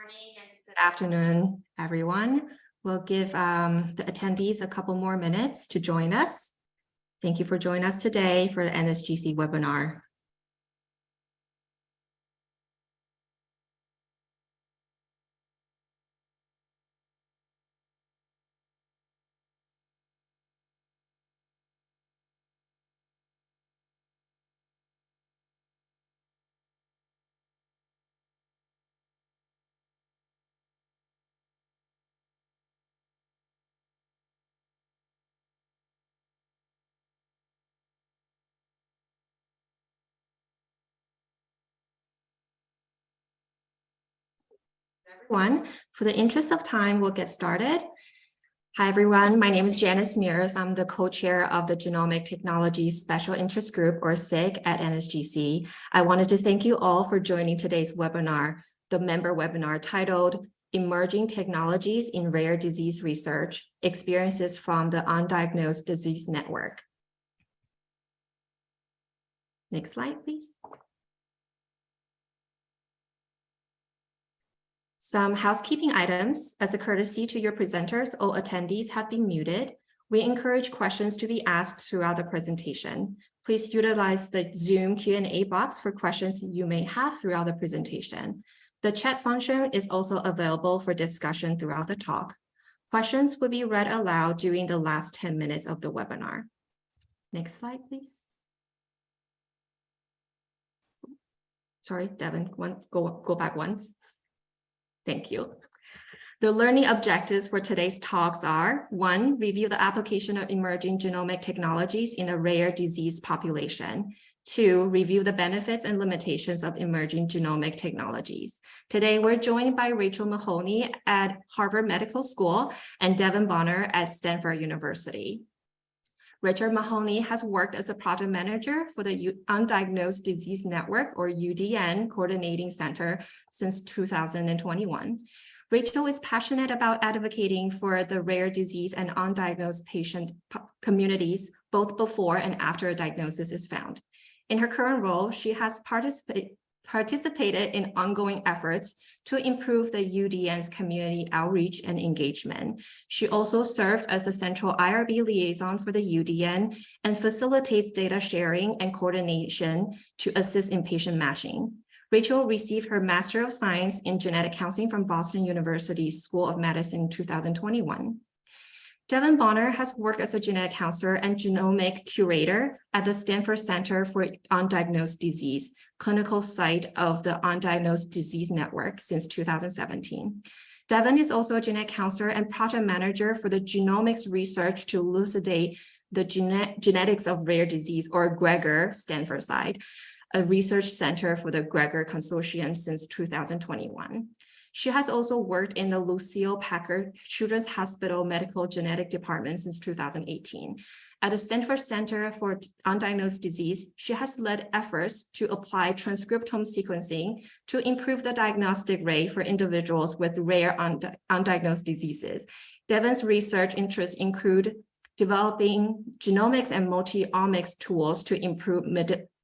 morning and good afternoon, everyone. We'll give the attendees a couple more minutes to join us. Thank you for joining us today for the NSGC webinar. Everyone, for the interest of time, we'll get started. Hi, everyone. My name is Janice Mears. I'm the co-chair of the Genomic Technologies Special Interest Group, or SIG, at NSGC. I wanted to thank you all for joining today's webinar, the member webinar titled Emerging Technologies in Rare Disease Research, Experiences from the Undiagnosed Disease Network. Next slide, please. Some housekeeping items. As a courtesy to your presenters, all attendees have been muted. We encourage questions to be asked throughout the presentation. Please utilize the Zoom Q&A box for questions you may have throughout the presentation. The chat function is also available for discussion throughout the talk. Questions will be read aloud during the last 10 minutes of the webinar. Next slide, please. Sorry, Devon, go back once. Thank you. The learning objectives for today's talks are: 1, review the application of emerging genomic technologies in a rare disease population. 2, review the benefits and limitations of emerging genomic technologies. Today, we're joined by Rachel Mahoney at Harvard Medical School and Devon Bonner at Stanford University. Richard Mahoney has worked as a project manager for the Undiagnosed Disease Network, or UDN, Coordinating Center since 2021. Rachel is passionate about advocating for the rare disease and undiagnosed patient communities, both before and after a diagnosis is found. In her current role, she has participated in ongoing efforts to improve the UDN's community outreach and engagement. She also served as the central IRB liaison for the UDN and facilitates data sharing and coordination to assist in patient matching. Rachel received her Master of Science in Genetic Counseling from Boston University School of Medicine in 2021. Devon Bonner has worked as a genetic counselor and genomic curator at the Stanford Center for Undiagnosed Disease, clinical site of the Undiagnosed Disease Network since 2017. Devon is also a genetic counselor and project manager for the genomics research to elucidate the genetics of rare disease, or GREGOR, Stanford side, a research center for the GREGOR Consortium since 2021. She has also worked in the Lucile Packard Children's Hospital Medical Genetic Department since 2018. At the Stanford Center for Undiagnosed Disease, she has led efforts to apply transcriptome sequencing to improve the diagnostic rate for individuals with rare undiagnosed diseases. Devon's research interests include developing genomics and multi-omics tools to improve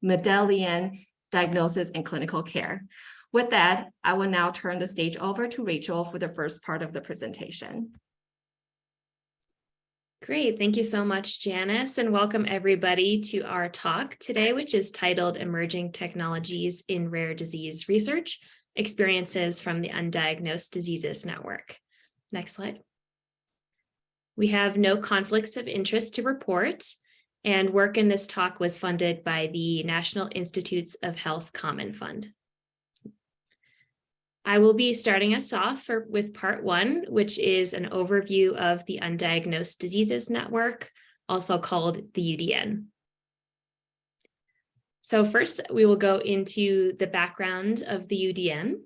Mendelian diagnosis and clinical care. With that, I will now turn the stage over to Rachel for the first part of the presentation. Great. Thank you so much, Janice, and welcome everybody to our talk today, which is titled Emerging Technologies in Rare Disease Research, Experiences from the Undiagnosed Diseases Network. Next slide. We have no conflicts of interest to report, and work in this talk was funded by the National Institutes of Health Common Fund. I will be starting us off with part 1, which is an overview of the Undiagnosed Diseases Network, also called the UDN. So first, we will go into the background of the UDN.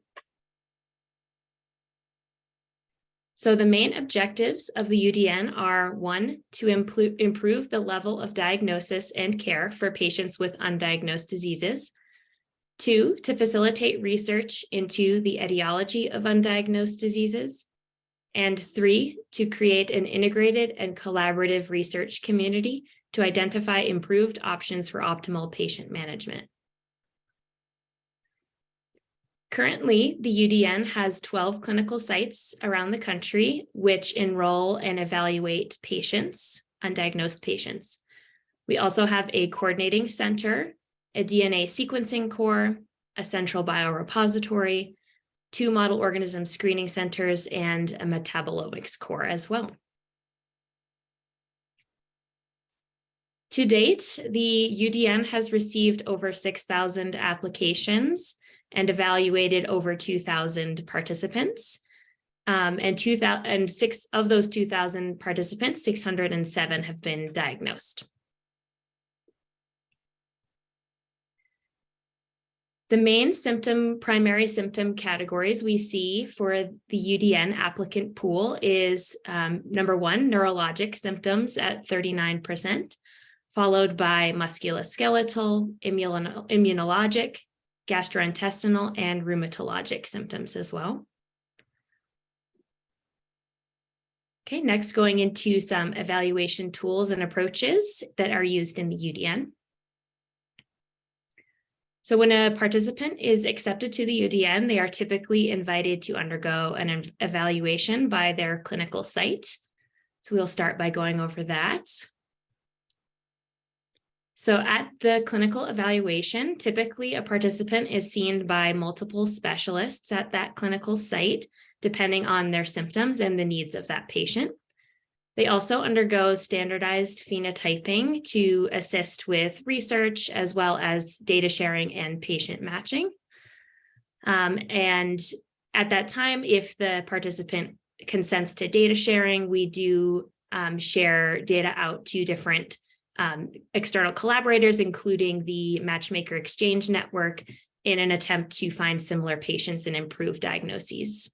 So the main objectives of the UDN are: 1, to improve the level of diagnosis and care for patients with undiagnosed diseases; 2, to facilitate research into the etiology of undiagnosed diseases; and 3, to create an integrated and collaborative research community to identify improved options for optimal patient management. Currently, the UDN has 12 clinical sites around the country, which enroll and evaluate patients, undiagnosed patients. We also have a coordinating center, a DNA sequencing core, a central biorepository, 2 model organism screening centers, and a metabolomics core as well. To date, the UDN has received over 6,000 applications and evaluated over 2,000 participants. And 6 of those 2,000 participants, 607 have been diagnosed. The main primary symptom categories we see for the UDN applicant pool is number 1, neurologic symptoms at 39%, followed by musculoskeletal, immunologic, gastrointestinal, and rheumatologic symptoms as well. Okay, next going into some evaluation tools and approaches that are used in the UDN. So when a participant is accepted to the UDN, they are typically invited to undergo an evaluation by their clinical site. So we'll start by going over that. So at the clinical evaluation, typically a participant is seen by multiple specialists at that clinical site, depending on their symptoms and the needs of that patient. They also undergo standardized phenotyping to assist with research as well as data sharing and patient matching. And at that time, if the participant consents to data sharing, we do share data out to different external collaborators, including the Matchmaker Exchange Network, in an attempt to find similar patients and improve diagnoses.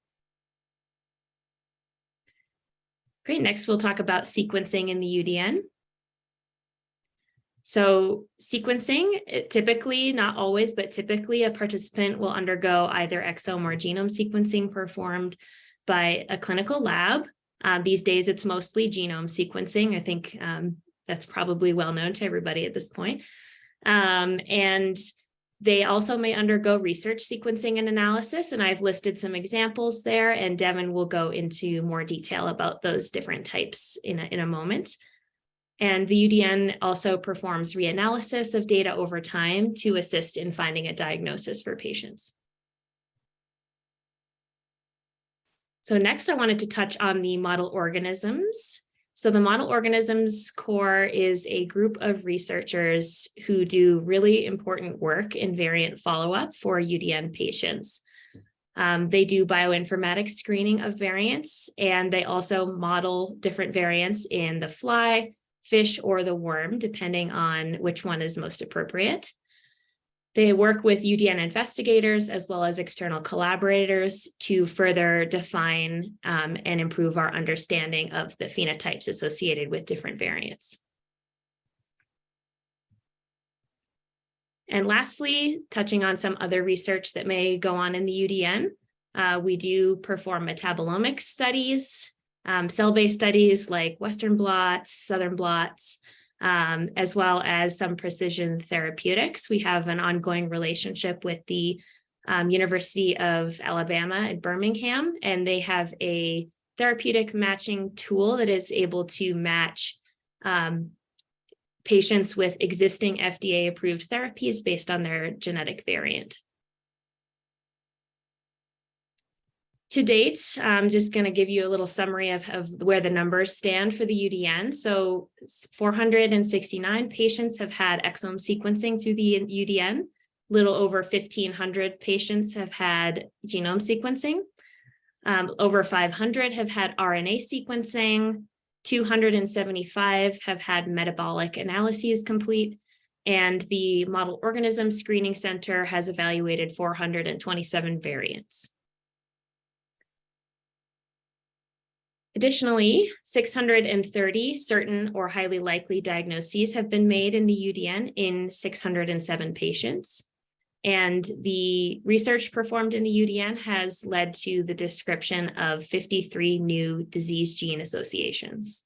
Great, next we'll talk about sequencing in the UDN. So sequencing, typically, not always, but typically a participant will undergo either exome or genome sequencing performed by a clinical lab. These days, it's mostly genome sequencing. I think that's probably well known to everybody at this point. And they also may undergo research sequencing and analysis, and I've listed some examples there, and Devon will go into more detail about those different types in a moment. And the UDN also performs reanalysis of data over time to assist in finding a diagnosis for patients. So next, I wanted to touch on the model organisms. So the model organisms core is a group of researchers who do really important work in variant follow-up for UDN patients. They do bioinformatics screening of variants, and they also model different variants in the fly, fish, or the worm, depending on which one is most appropriate. They work with UDN investigators as well as external collaborators to further define and improve our understanding of the phenotypes associated with different variants. And lastly, touching on some other research that may go on in the UDN, we do perform metabolomics studies, cell-based studies like Western blots, Southern blots, as well as some precision therapeutics. We have an ongoing relationship with the University of Alabama at Birmingham, and they have a therapeutic matching tool that is able to match patients with existing FDA-approved therapies based on their genetic variant. To date, I'm just going to give you a little summary of where the numbers stand for the UDN. So 469 patients have had exome sequencing through the UDN. A little over 1,500 patients have had genome sequencing. Over 500 have had RNA sequencing. 275 have had metabolic analyses complete. And the Model Organism Screening Center has evaluated 427 variants. Additionally, 630 certain or highly likely diagnoses have been made in the UDN in 607 patients. And the research performed in the UDN has led to the description of 53 new disease gene associations.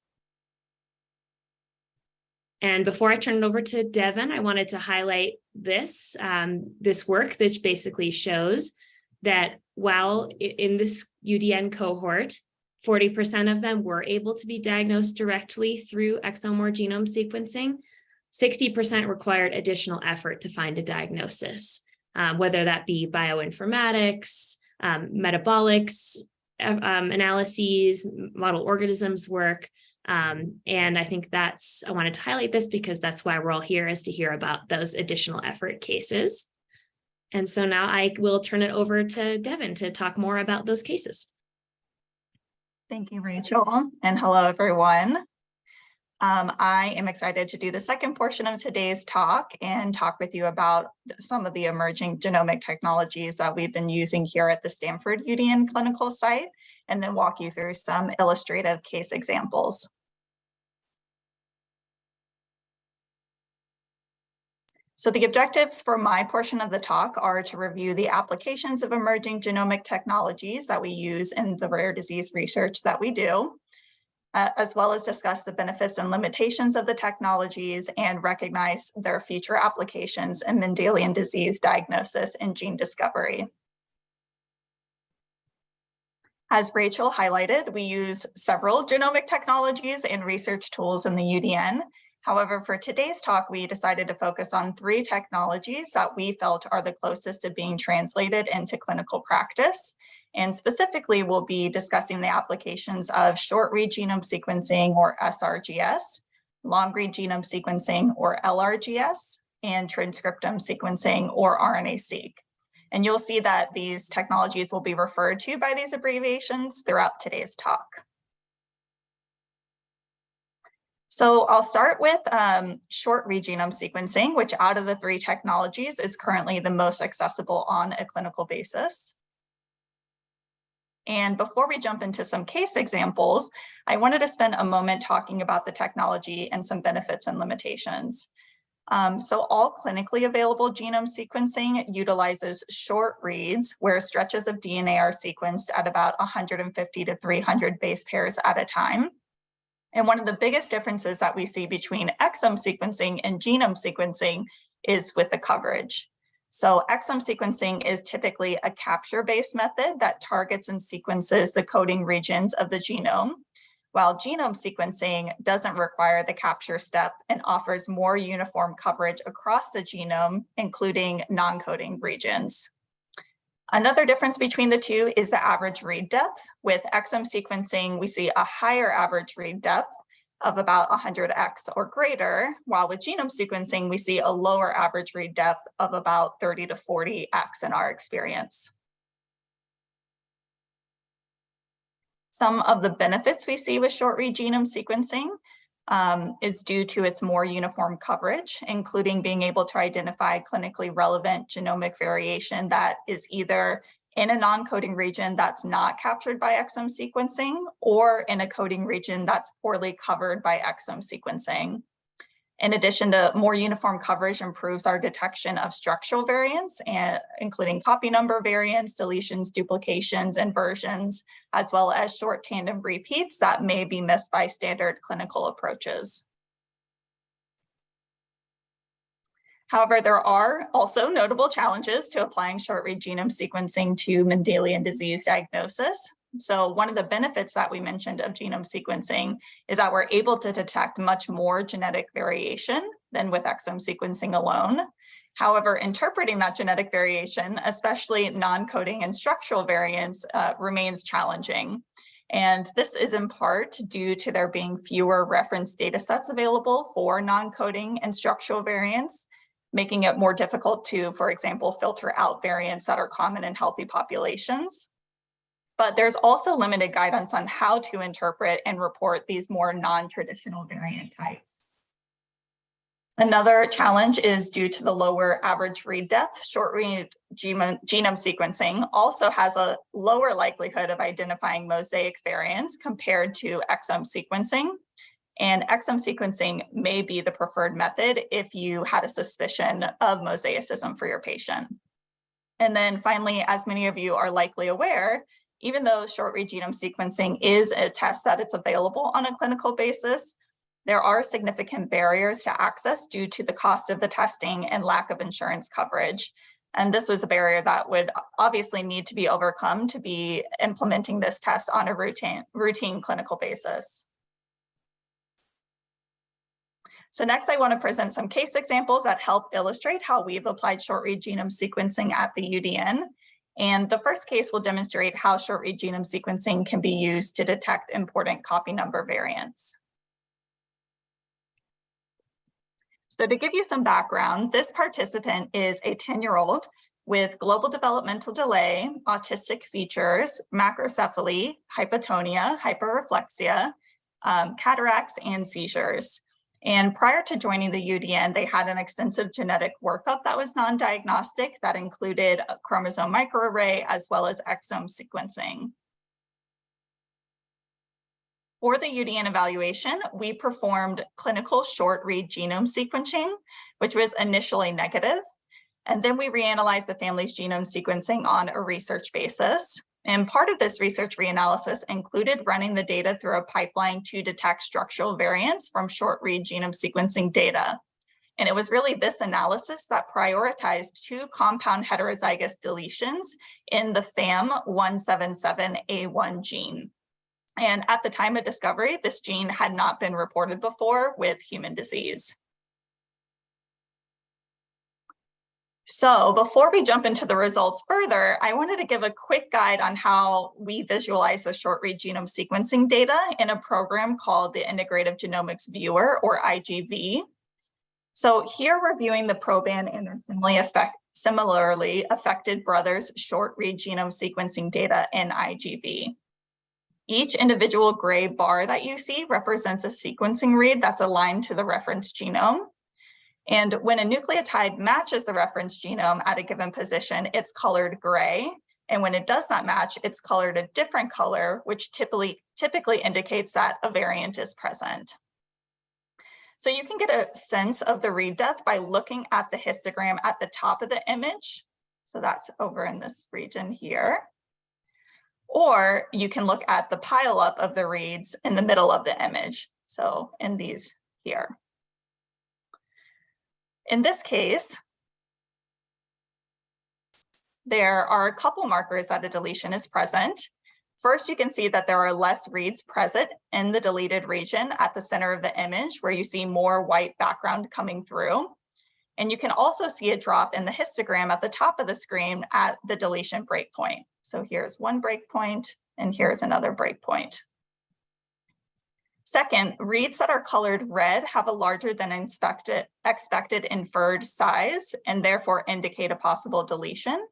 And before I turn it over to Devon, I wanted to highlight this work that basically shows that while in this UDN cohort, 40% of them were able to be diagnosed directly through exome or genome sequencing, 60% required additional effort to find a diagnosis, whether that be bioinformatics, metabolics, analyses, model organisms work. And I think I wanted to highlight this because that's why we're all here, is to hear about those additional effort cases. And so now I will turn it over to Devon to talk more about those cases. Thank you, Rachel, and hello, everyone. I am excited to do the second portion of today's talk and talk with you about some of the emerging genomic technologies that we've been using here at the Stanford UDN clinical site, and then walk you through some illustrative case examples. So the objectives for my portion of the talk are to review the applications of emerging genomic technologies that we use in the rare disease research that we do, as well as discuss the benefits and limitations of the technologies and recognize their future applications in Mendelian disease diagnosis and gene discovery. As Rachel highlighted, we use several genomic technologies and research tools in the UDN. However, for today's talk, we decided to focus on 3 technologies that we felt are the closest to being translated into clinical practice. And specifically, we'll be discussing the applications of short-read genome sequencing, or SRGS, long-read genome sequencing, or LRGS, and transcriptome sequencing, or RNA-seq. And you'll see that these technologies will be referred to by these abbreviations throughout today's talk. So I'll start with short-read genome sequencing, which out of the 3 technologies is currently the most accessible on a clinical basis. And before we jump into some case examples, I wanted to spend a moment talking about the technology and some benefits and limitations. So all clinically available genome sequencing utilizes short reads where stretches of DNA are sequenced at about 150 to 300 base pairs at a time. And one of the biggest differences that we see between exome sequencing and genome sequencing is with the coverage. So exome sequencing is typically a capture-based method that targets and sequences the coding regions of the genome, while genome sequencing doesn't require the capture step and offers more uniform coverage across the genome, including non-coding regions. Another difference between the two is the average read depth. With exome sequencing, we see a higher average read depth of about 100x or greater, while with genome sequencing, we see a lower average read depth of about 30 to 40x in our experience. Some of the benefits we see with short-read genome sequencing is due to its more uniform coverage, including being able to identify clinically relevant genomic variation that is either in a non-coding region that's not captured by exome sequencing or in a coding region that's poorly covered by exome sequencing. In addition to more uniform coverage improves our detection of structural variants, including copy number variants, deletions, duplications, inversions, as well as short tandem repeats that may be missed by standard clinical approaches. However, there are also notable challenges to applying short-read genome sequencing to Mendelian disease diagnosis. So one of the benefits that we mentioned of genome sequencing is that we're able to detect much more genetic variation than with exome sequencing alone. However, interpreting that genetic variation, especially non-coding and structural variants, remains challenging. And this is in part due to there being fewer reference data sets available for non-coding and structural variants, making it more difficult to, for example, filter out variants that are common in healthy populations. But there's also limited guidance on how to interpret and report these more non-traditional variant types. Another challenge is due to the lower average read depth. Short-read genome sequencing also has a lower likelihood of identifying mosaic variants compared to exome sequencing. And exome sequencing may be the preferred method if you had a suspicion of mosaicism for your patient. And then finally, as many of you are likely aware, even though short-read genome sequencing is a test that it's available on a clinical basis, there are significant barriers to access due to the cost of the testing and lack of insurance coverage. And this was a barrier that would obviously need to be overcome to be implementing this test on a routine clinical basis. So next, I want to present some case examples that help illustrate how we've applied short-read genome sequencing at the UDN. And the first case will demonstrate how short-read genome sequencing can be used to detect important copy number variants. So to give you some background, this participant is a 10-year-old with global developmental delay, autistic features, macrocephaly, hypotonia, hyperreflexia, cataracts, and seizures. And prior to joining the UDN, they had an extensive genetic workup that was non-diagnostic that included a chromosome microarray as well as exome sequencing. For the UDN evaluation, we performed clinical short-read genome sequencing, which was initially negative. And then we reanalyzed the family's genome sequencing on a research basis. And part of this research reanalysis included running the data through a pipeline to detect structural variants from short-read genome sequencing data. And it was really this analysis that prioritized 2 compound heterozygous deletions in the FAM177A1 gene. And at the time of discovery, this gene had not been reported before with human disease. So before we jump into the results further, I wanted to give a quick guide on how we visualize the short-read genome sequencing data in a program called the Integrative Genomics Viewer, or IGV. So here we're viewing the proband and their similarly affected brothers' short-read genome sequencing data in IGV. Each individual gray bar that you see represents a sequencing read that's aligned to the reference genome. And when a nucleotide matches the reference genome at a given position, it's colored gray. And when it does not match, it's colored a different color, which typically indicates that a variant is present. So you can get a sense of the read depth by looking at the histogram at the top of the image. So that's over in this region here. Or you can look at the pileup of the reads in the middle of the image. So in these here. In this case, there are a couple markers that a deletion is present. First, you can see that there are less reads present in the deleted region at the center of the image, where you see more white background coming through. And you can also see a drop in the histogram at the top of the screen at the deletion breakpoint. So here's one breakpoint, and here's another breakpoint. Second, reads that are colored red have a larger than expected inferred size and therefore indicate a possible deletion.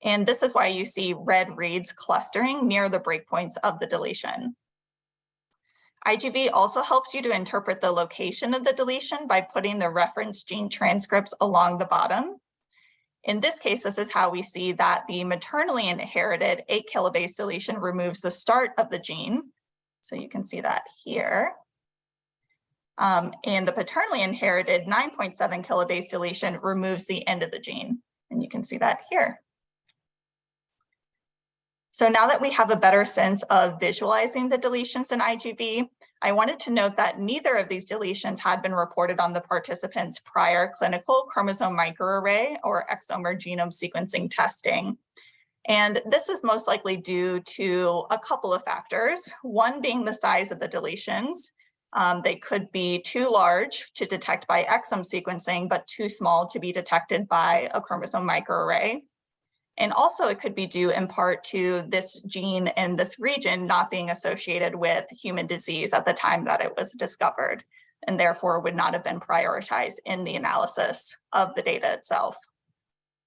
And this is why you see red reads clustering near the breakpoints of the deletion. IGV also helps you to interpret the location of the deletion by putting the reference gene transcripts along the bottom. In this case, this is how we see that the maternally inherited 8 kilobase deletion removes the start of the gene. So you can see that here. And the paternally inherited 9.7 kilobase deletion removes the end of the gene. And you can see that here. So now that we have a better sense of visualizing the deletions in IGV, I wanted to note that neither of these deletions had been reported on the participants' prior clinical chromosome microarray or exome or genome sequencing testing. And this is most likely due to a couple of factors, one being the size of the deletions. They could be too large to detect by exome sequencing, but too small to be detected by a chromosome microarray. And also it could be due in part to this gene in this region not being associated with human disease at the time that it was discovered, and therefore would not have been prioritized in the analysis of the data itself.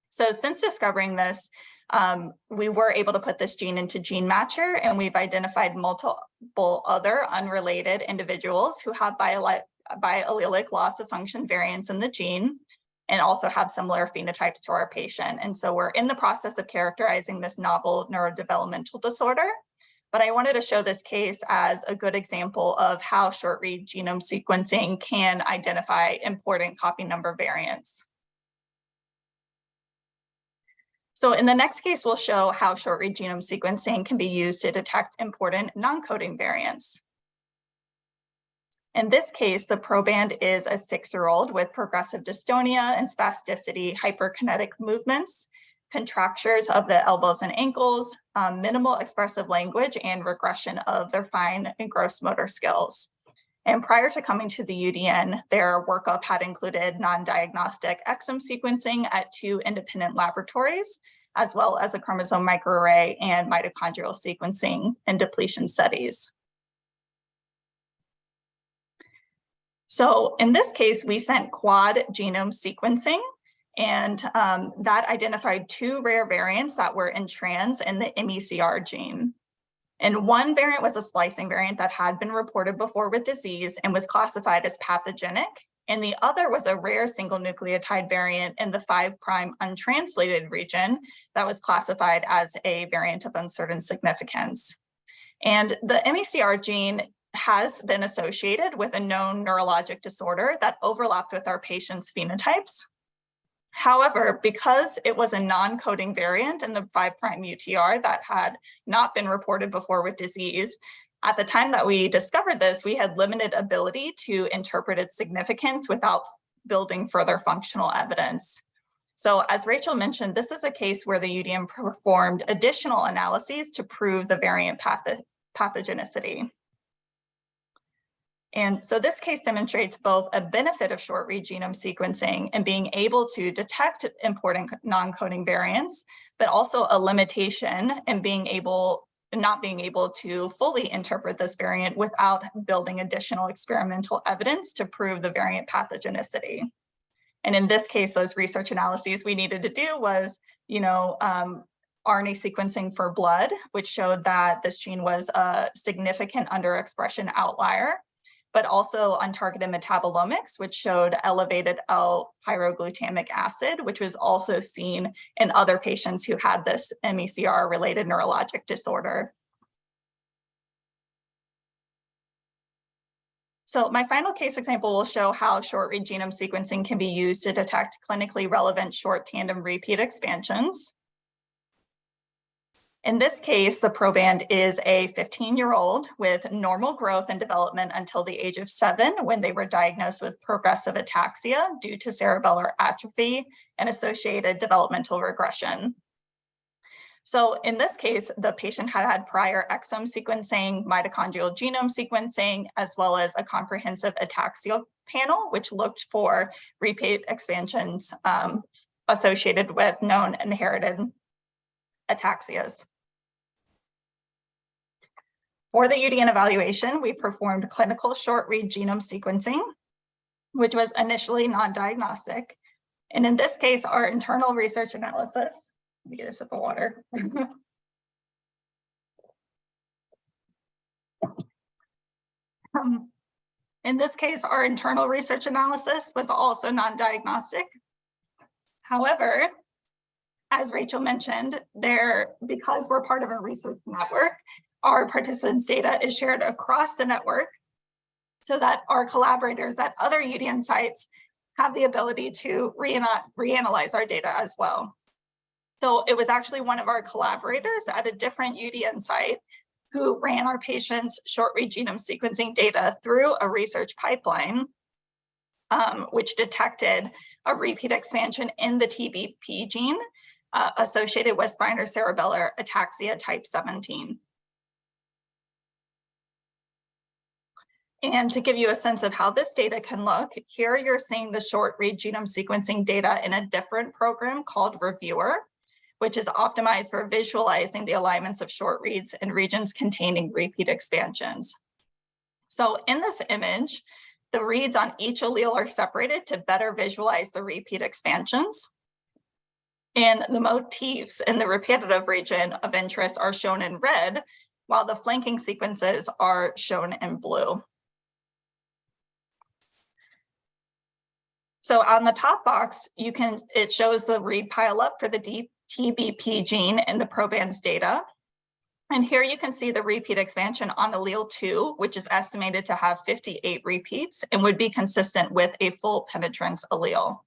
So since discovering this, we were able to put this gene into GeneMatcher, and we've identified multiple other unrelated individuals who have biallelic loss of function variants in the gene, and also have similar phenotypes to our patient. And so we're in the process of characterizing this novel neurodevelopmental disorder. But I wanted to show this case as a good example of how short-read genome sequencing can identify important copy number variants. So in the next case, we'll show how short-read genome sequencing can be used to detect important non-coding variants. In this case, the proband is a 6-year-old with progressive dystonia and spasticity, hyperkinetic movements, contractures of the elbows and ankles, minimal expressive language, and regression of their fine and gross motor skills. And prior to coming to the UDN, their workup had included non-diagnostic exome sequencing at 2 independent laboratories, as well as a chromosome microarray and mitochondrial sequencing and depletion studies. So in this case, we sent quad genome sequencing, and that identified 2 rare variants that were in trans in the MECR gene. And one variant was a splicing variant that had been reported before with disease and was classified as pathogenic. And the other was a rare single nucleotide variant in the 5' untranslated region that was classified as a variant of uncertain significance. And the MECR gene has been associated with a known neurologic disorder that overlapped with our patient's phenotypes. However, because it was a non-coding variant in the 5' UTR that had not been reported before with disease, at the time that we discovered this, we had limited ability to interpret its significance without building further functional evidence. So as Rachel mentioned, this is a case where the UDN performed additional analyses to prove the variant pathogenicity. And so this case demonstrates both a benefit of short-read genome sequencing and being able to detect important non-coding variants, but also a limitation in not being able to fully interpret this variant without building additional experimental evidence to prove the variant pathogenicity. And in this case, those research analyses we needed to do was, RNA sequencing for blood, which showed that this gene was a significant underexpression outlier, but also untargeted metabolomics, which showed elevated L-pyroglutamic acid, which was also seen in other patients who had this MECR-related neurologic disorder. So my final case example will show how short-read genome sequencing can be used to detect clinically relevant short tandem repeat expansions. In this case, the proband is a 15-year-old with normal growth and development until the age of 7, when they were diagnosed with progressive ataxia due to cerebellar atrophy and associated developmental regression. So in this case, the patient had prior exome sequencing, mitochondrial genome sequencing, as well as a comprehensive ataxia panel, which looked for repeat expansions associated with known inherited ataxias. For the UDN evaluation, we performed clinical short-read genome sequencing, which was initially non-diagnostic. And in this case, our internal research analysis, let me get a sip of water. In this case, our internal research analysis was also non-diagnostic. However, as Rachel mentioned, because we're part of a research network, our participants' data is shared across the network so that our collaborators at other UDN sites have the ability to reanalyze our data as well. So it was actually one of our collaborators at a different UDN site who ran our patients' short-read genome sequencing data through a research pipeline, which detected a repeat expansion in the TBP gene associated with spinocerebellar ataxia type 17. And to give you a sense of how this data can look, here you're seeing the short-read genome sequencing data in a different program called Reviewer, which is optimized for visualizing the alignments of short reads in regions containing repeat expansions. So in this image, the reads on each allele are separated to better visualize the repeat expansions. And the motifs in the repetitive region of interest are shown in red, while the flanking sequences are shown in blue. So on the top box, it shows the read pileup for the TBP gene in the proband's data. And here you can see the repeat expansion on allele 2, which is estimated to have 58 repeats and would be consistent with a full penetrance allele.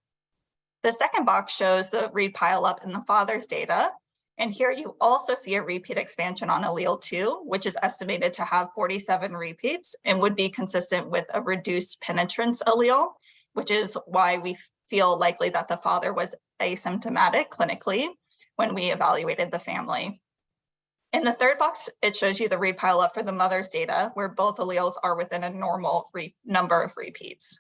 The second box shows the read pileup in the father's data. And here you also see a repeat expansion on allele 2, which is estimated to have 47 repeats and would be consistent with a reduced penetrance allele, which is why we feel likely that the father was asymptomatic clinically when we evaluated the family. In the third box, it shows you the read pile up for the mother's data, where both alleles are within a normal number of repeats.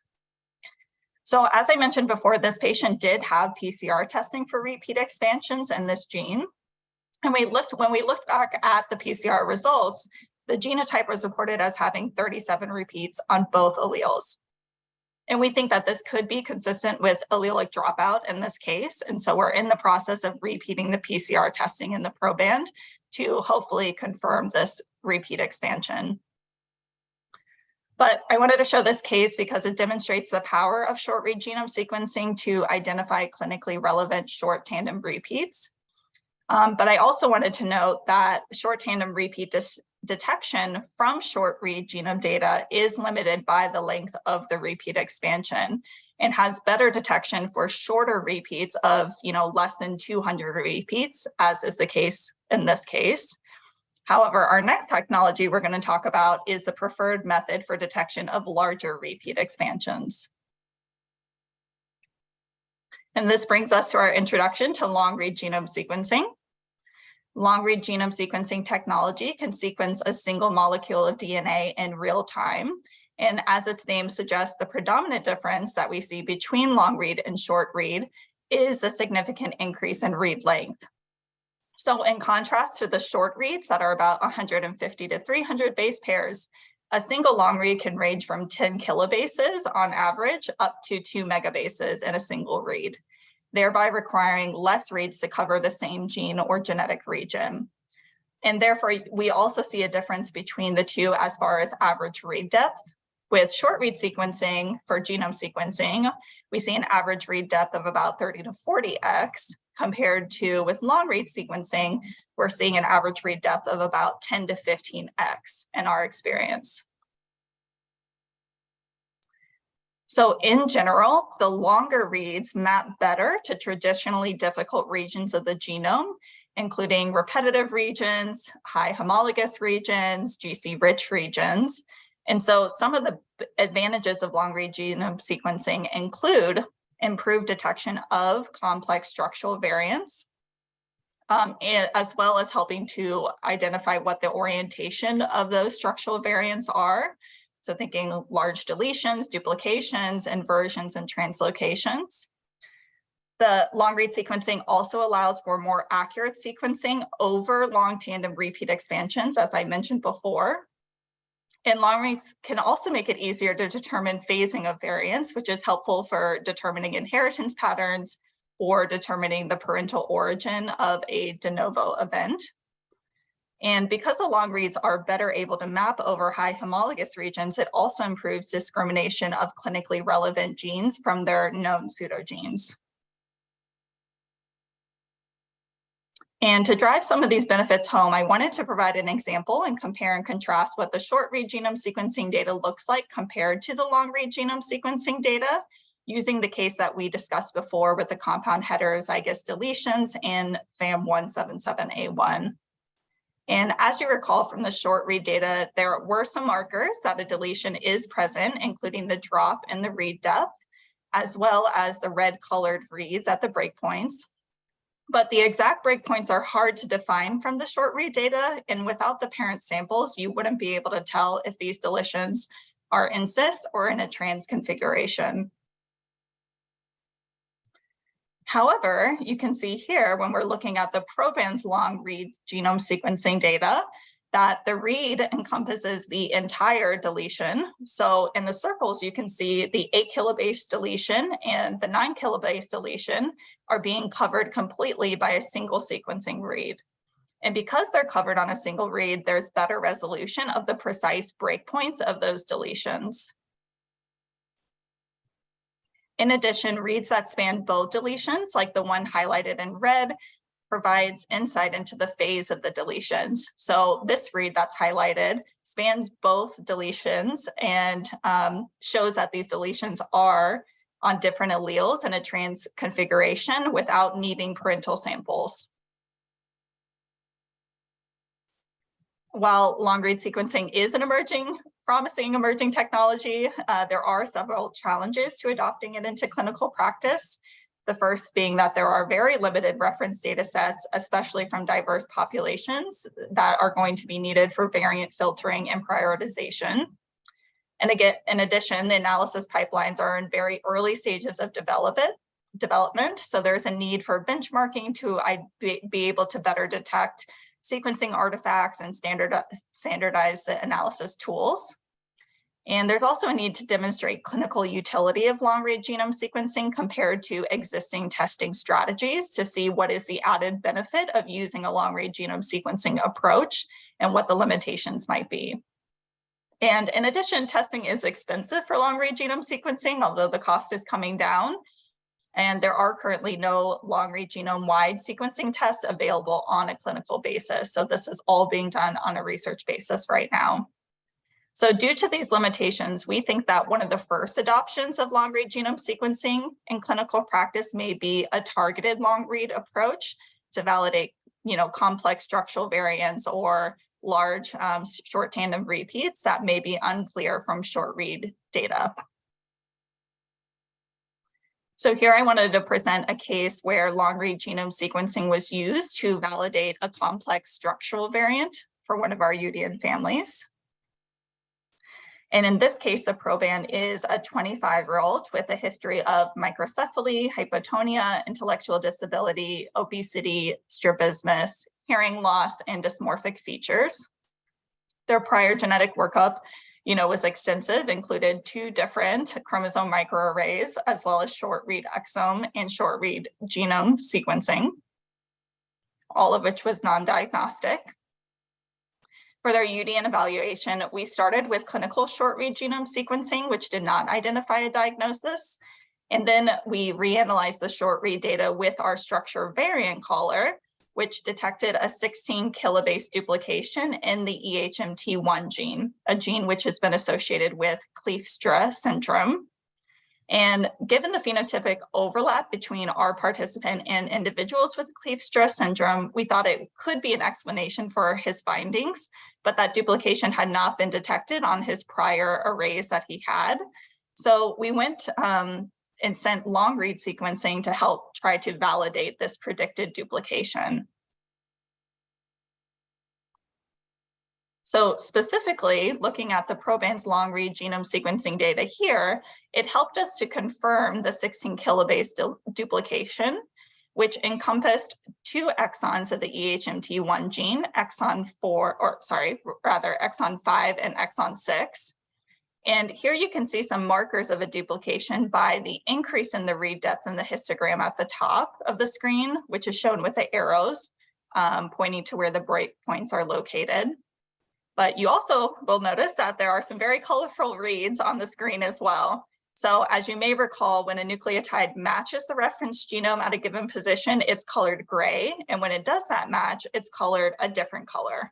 So as I mentioned before, this patient did have PCR testing for repeat expansions in this gene. And when we looked back at the PCR results, the genotype was reported as having 37 repeats on both alleles. And we think that this could be consistent with allelic dropout in this case. And so we're in the process of repeating the PCR testing in the proband to hopefully confirm this repeat expansion. But I wanted to show this case because it demonstrates the power of short read genome sequencing to identify clinically relevant short tandem repeats. But I also wanted to note that short tandem repeat detection from short read genome data is limited by the length of the repeat expansion and has better detection for shorter repeats of less than 200 repeats, as is the case in this case. However, our next technology we're going to talk about is the preferred method for detection of larger repeat expansions. And this brings us to our introduction to long-read genome sequencing. Long-read genome sequencing technology can sequence a single molecule of DNA in real time. And as its name suggests, the predominant difference that we see between long-read and short-read is the significant increase in read length. So in contrast to the short reads that are about 150 to 300 base pairs, a single long read can range from 10 kilobases on average up to 2 megabases in a single read, thereby requiring less reads to cover the same gene or genetic region. And therefore, we also see a difference between the two as far as average read depth. With short read sequencing for genome sequencing, we see an average read depth of about 30 to 40x, compared to with long read sequencing, we're seeing an average read depth of about 10 to 15x in our experience. So in general, the longer reads map better to traditionally difficult regions of the genome, including repetitive regions, high homologous regions, GC-rich regions. And so some of the advantages of long-read genome sequencing include improved detection of complex structural variants, as well as helping to identify what the orientation of those structural variants are. So thinking large deletions, duplications, inversions, and translocations. The long-read sequencing also allows for more accurate sequencing over long tandem repeat expansions, as I mentioned before. And long reads can also make it easier to determine phasing of variants, which is helpful for determining inheritance patterns or determining the parental origin of a de novo event. And because the long reads are better able to map over high homologous regions, it also improves discrimination of clinically relevant genes from their known pseudogenes. And to drive some of these benefits home, I wanted to provide an example and compare and contrast what the short read genome sequencing data looks like compared to the long read genome sequencing data, using the case that we discussed before with the compound heterozygous deletions in FAM177A1. And as you recall from the short read data, there were some markers that a deletion is present, including the drop in the read depth, as well as the red colored reads at the breakpoints. But the exact breakpoints are hard to define from the short read data, and without the parent samples, you wouldn't be able to tell if these deletions are in cis or in a trans configuration. However, you can see here when we're looking at the proband's long read genome sequencing data that the read encompasses the entire deletion. So in the circles, you can see the 8 kilobase deletion and the 9 kilobase deletion are being covered completely by a single sequencing read. And because they're covered on a single read, there's better resolution of the precise breakpoints of those deletions. In addition, reads that span both deletions, like the one highlighted in red, provides insight into the phase of the deletions. So this read that's highlighted spans both deletions and shows that these deletions are on different alleles in a trans configuration without needing parental samples. While long-read sequencing is an promising emerging technology, there are several challenges to adopting it into clinical practice. The first being that there are very limited reference data sets, especially from diverse populations, that are going to be needed for variant filtering and prioritization. And again, in addition, the analysis pipelines are in very early stages of development. So there's a need for benchmarking to be able to better detect sequencing artifacts and standardize the analysis tools. And there's also a need to demonstrate clinical utility of long-read genome sequencing compared to existing testing strategies to see what is the added benefit of using a long-read genome sequencing approach and what the limitations might be. And in addition, testing is expensive for long-read genome sequencing, although the cost is coming down. And there are currently no long-read genome-wide sequencing tests available on a clinical basis. So this is all being done on a research basis right now. So due to these limitations, we think that one of the first adoptions of long-read genome sequencing in clinical practice may be a targeted long-read approach to validate, complex structural variants or large short tandem repeats that may be unclear from short read data. So here I wanted to present a case where long-read genome sequencing was used to validate a complex structural variant for one of our UDN families. And in this case, the proband is a 25-year-old with a history of microcephaly, hypotonia, intellectual disability, obesity, strabismus, hearing loss, and dysmorphic features. Their prior genetic workup, was extensive, included 2 different chromosome microarrays, as well as short-read exome and short-read genome sequencing, all of which was non-diagnostic. For their UDN evaluation, we started with clinical short-read genome sequencing, which did not identify a diagnosis. And then we reanalyzed the short-read data with our structure variant caller, which detected a 16 kilobase duplication in the EHMT1 gene, a gene which has been associated with Kleefstra syndrome. And given the phenotypic overlap between our participant and individuals with Kleefstra syndrome, we thought it could be an explanation for his findings, but that duplication had not been detected on his prior arrays that he had. So we went and sent long-read sequencing to help try to validate this predicted duplication. So specifically, looking at the proband's long-read genome sequencing data here, it helped us to confirm the 16 kilobase duplication, which encompassed 2 exons of the EHMT1 gene, exon 5 and exon 6. And here you can see some markers of a duplication by the increase in the read depth in the histogram at the top of the screen, which is shown with the arrows pointing to where the break points are located. But you also will notice that there are some very colorful reads on the screen as well. So as you may recall, when a nucleotide matches the reference genome at a given position, it's colored gray. And when it does that match, it's colored a different color.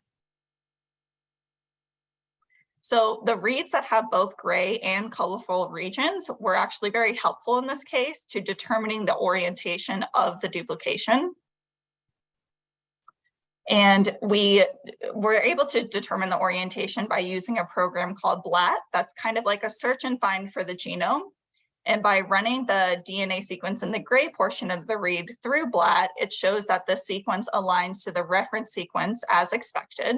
So the reads that have both gray and colorful regions were actually very helpful in this case to determining the orientation of the duplication. And we were able to determine the orientation by using a program called BLAT. That's kind of like a search and find for the genome. And by running the DNA sequence in the gray portion of the read through BLAT, it shows that the sequence aligns to the reference sequence as expected.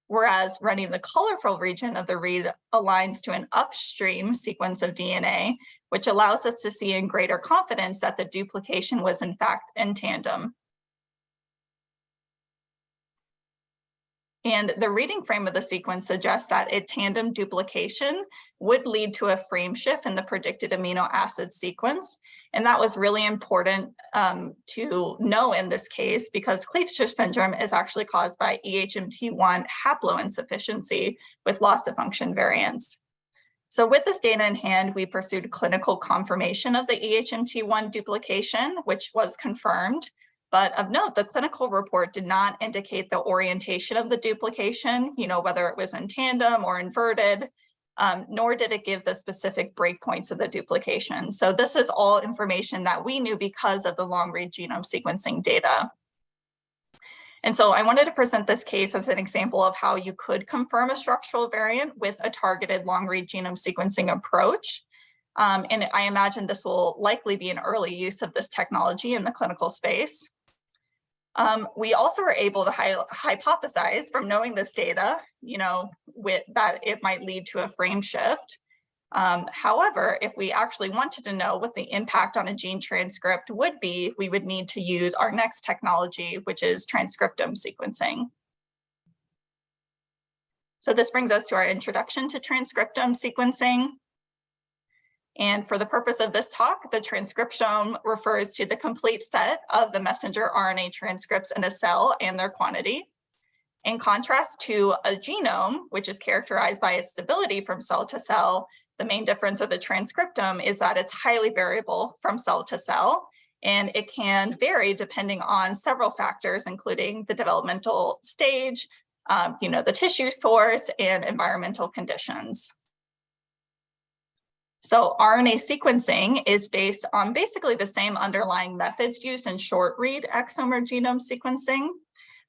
Whereas running the colorful region of the read aligns to an upstream sequence of DNA, which allows us to see in greater confidence that the duplication was in fact in tandem. And the reading frame of the sequence suggests that a tandem duplication would lead to a frame shift in the predicted amino acid sequence. And that was really important to know in this case, because Kleefstra syndrome is actually caused by EHMT1 haploinsufficiency with loss of function variants. So with this data in hand, we pursued clinical confirmation of the EHMT1 duplication, which was confirmed. But of note, the clinical report did not indicate the orientation of the duplication, whether it was in tandem or inverted, nor did it give the specific breakpoints of the duplication. So this is all information that we knew because of the long-read genome sequencing data. And so I wanted to present this case as an example of how you could confirm a structural variant with a targeted long-read genome sequencing approach. And I imagine this will likely be an early use of this technology in the clinical space. We also were able to hypothesize from knowing this data, that it might lead to a frame shift. However, if we actually wanted to know what the impact on a gene transcript would be, we would need to use our next technology, which is transcriptome sequencing. So this brings us to our introduction to transcriptome sequencing. And for the purpose of this talk, the transcriptome refers to the complete set of the messenger RNA transcripts in a cell and their quantity. In contrast to a genome, which is characterized by its stability from cell to cell, the main difference of the transcriptome is that it's highly variable from cell to cell, and it can vary depending on several factors, including the developmental stage, the tissue source, and environmental conditions. So RNA sequencing is based on basically the same underlying methods used in short read exome or genome sequencing.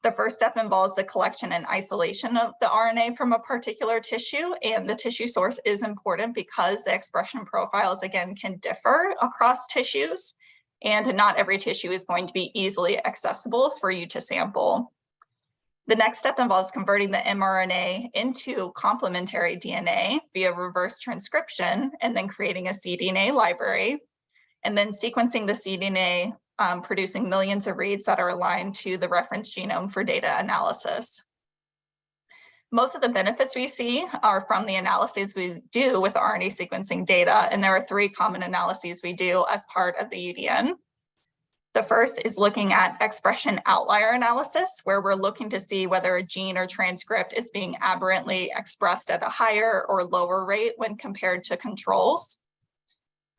The first step involves the collection and isolation of the RNA from a particular tissue, and the tissue source is important because the expression profiles, again, can differ across tissues, and not every tissue is going to be easily accessible for you to sample. The next step involves converting the mRNA into complementary DNA via reverse transcription, and then creating a cDNA library, and then sequencing the cDNA, producing millions of reads that are aligned to the reference genome for data analysis. Most of the benefits we see are from the analyses we do with RNA sequencing data, and there are 3 common analyses we do as part of the UDN. The first is looking at expression outlier analysis, where we're looking to see whether a gene or transcript is being aberrantly expressed at a higher or lower rate when compared to controls.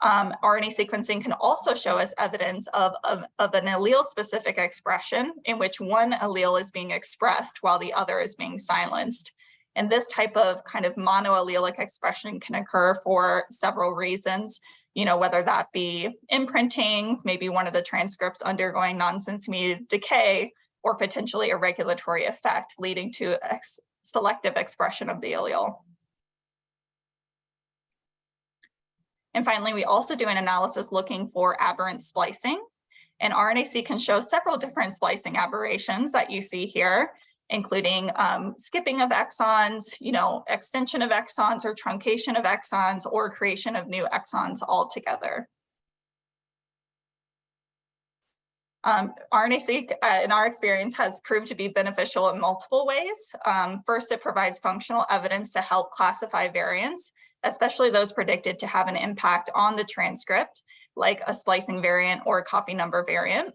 RNA sequencing can also show us evidence of an allele-specific expression in which one allele is being expressed while the other is being silenced. And this type of kind of monoallelic expression can occur for several reasons, whether that be imprinting, maybe one of the transcripts undergoing nonsense-mediated decay, or potentially a regulatory effect leading to selective expression of the allele. And finally, we also do an analysis looking for aberrant splicing. And RNA-seq can show several different splicing aberrations that you see here, including skipping of exons, extension of exons or truncation of exons, or creation of new exons altogether. RNA-seq, in our experience, has proved to be beneficial in multiple ways. First, it provides functional evidence to help classify variants, especially those predicted to have an impact on the transcript, like a splicing variant or a copy number variant.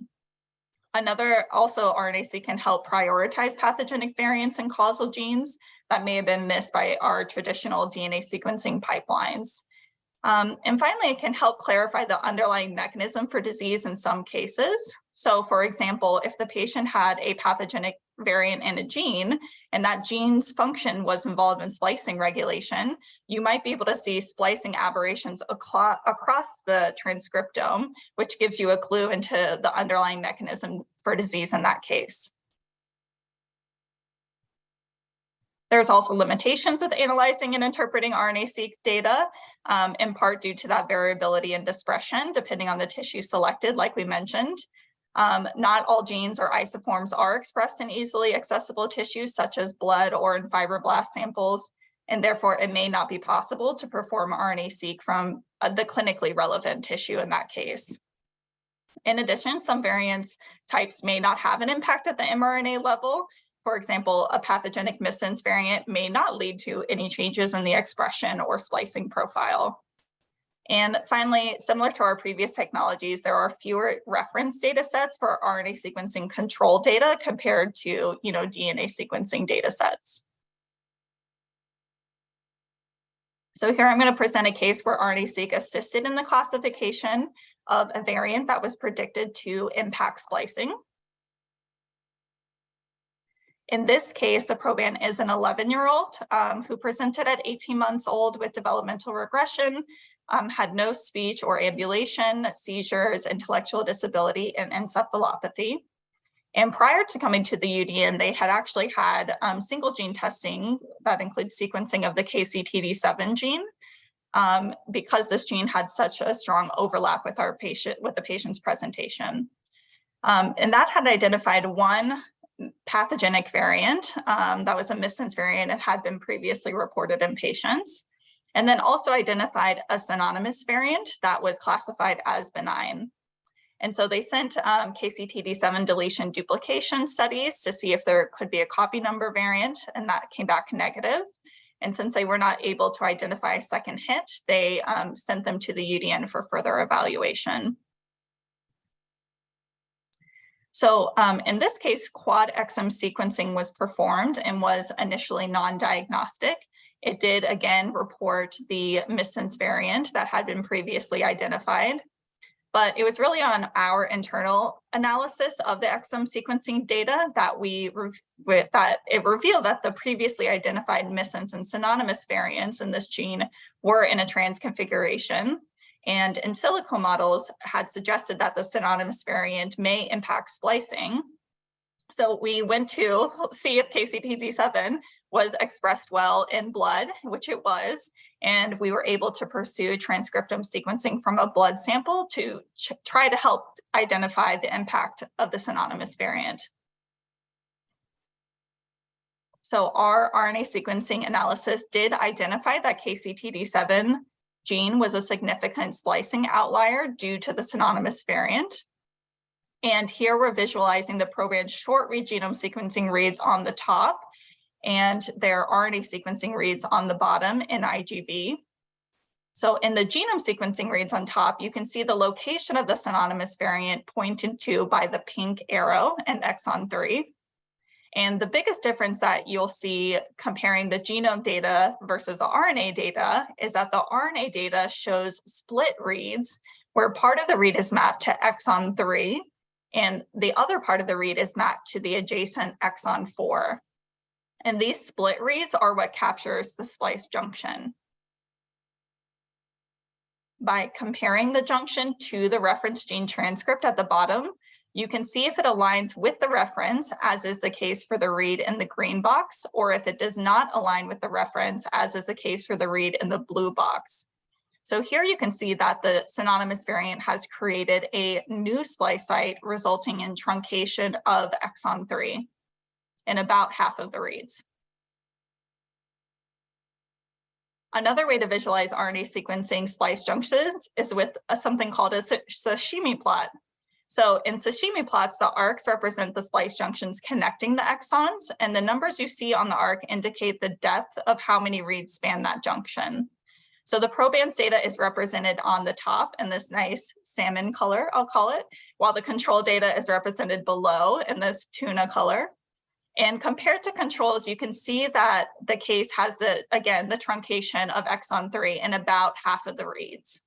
Another, also RNA-seq can help prioritize pathogenic variants in causal genes that may have been missed by our traditional DNA sequencing pipelines. And finally, it can help clarify the underlying mechanism for disease in some cases. So for example, if the patient had a pathogenic variant in a gene, and that gene's function was involved in splicing regulation, you might be able to see splicing aberrations across the transcriptome, which gives you a clue into the underlying mechanism for disease in that case. There's also limitations with analyzing and interpreting RNA-seq data, in part due to that variability and dispersion, depending on the tissue selected, like we mentioned. Not all genes or isoforms are expressed in easily accessible tissues, such as blood or in fibroblast samples, and therefore it may not be possible to perform RNA-seq from the clinically relevant tissue in that case. In addition, some variants types may not have an impact at the mRNA level. For example, a pathogenic missense variant may not lead to any changes in the expression or splicing profile. And finally, similar to our previous technologies, there are fewer reference data sets for RNA sequencing control data compared to DNA sequencing data sets. So here I'm going to present a case where RNA-seq assisted in the classification of a variant that was predicted to impact splicing. In this case, the proband is an 11-year-old who presented at 18 months old with developmental regression, had no speech or ambulation, seizures, intellectual disability, and encephalopathy. And prior to coming to the UDN, they had actually had single gene testing that includes sequencing of the KCTD7 gene, because this gene had such a strong overlap with the patient's presentation. And that had identified one pathogenic variant that was a missense variant and had been previously reported in patients, and then also identified a synonymous variant that was classified as benign. And so they sent KCTD7 deletion duplication studies to see if there could be a copy number variant, and that came back negative. And since they were not able to identify a second hit, they sent them to the UDN for further evaluation. So in this case, quad exome sequencing was performed and was initially non-diagnostic. It did again report the missense variant that had been previously identified, but it was really on our internal analysis of the exome sequencing data that it revealed that the previously identified missense and synonymous variants in this gene were in a trans configuration. And in silico models had suggested that the synonymous variant may impact splicing. So we went to see if KCTD7 was expressed well in blood, which it was, and we were able to pursue transcriptome sequencing from a blood sample to try to help identify the impact of the synonymous variant. So our RNA sequencing analysis did identify that KCTD7 gene was a significant splicing outlier due to the synonymous variant. And here we're visualizing the proband short read genome sequencing reads on the top and their RNA sequencing reads on the bottom in IGV. So in the genome sequencing reads on top, you can see the location of the synonymous variant pointed to by the pink arrow and exon 3. And the biggest difference that you'll see comparing the genome data versus the RNA data is that the RNA data shows split reads where part of the read is mapped to exon 3 and the other part of the read is mapped to the adjacent exon 4. And these split reads are what captures the splice junction. By comparing the junction to the reference gene transcript at the bottom, you can see if it aligns with the reference, as is the case for the read in the green box, or if it does not align with the reference, as is the case for the read in the blue box. So here you can see that the synonymous variant has created a new splice site, resulting in truncation of exon 3 in about half of the reads. Another way to visualize RNA sequencing splice junctions is with something called a sashimi plot. So in sashimi plots, the arcs represent the splice junctions connecting the exons, and the numbers you see on the arc indicate the depth of how many reads span that junction. So the proband data is represented on the top in this nice salmon color, I'll call it, while the control data is represented below in this tuna color. And compared to controls, you can see that the case has the truncation of exon 3 in about half of the reads.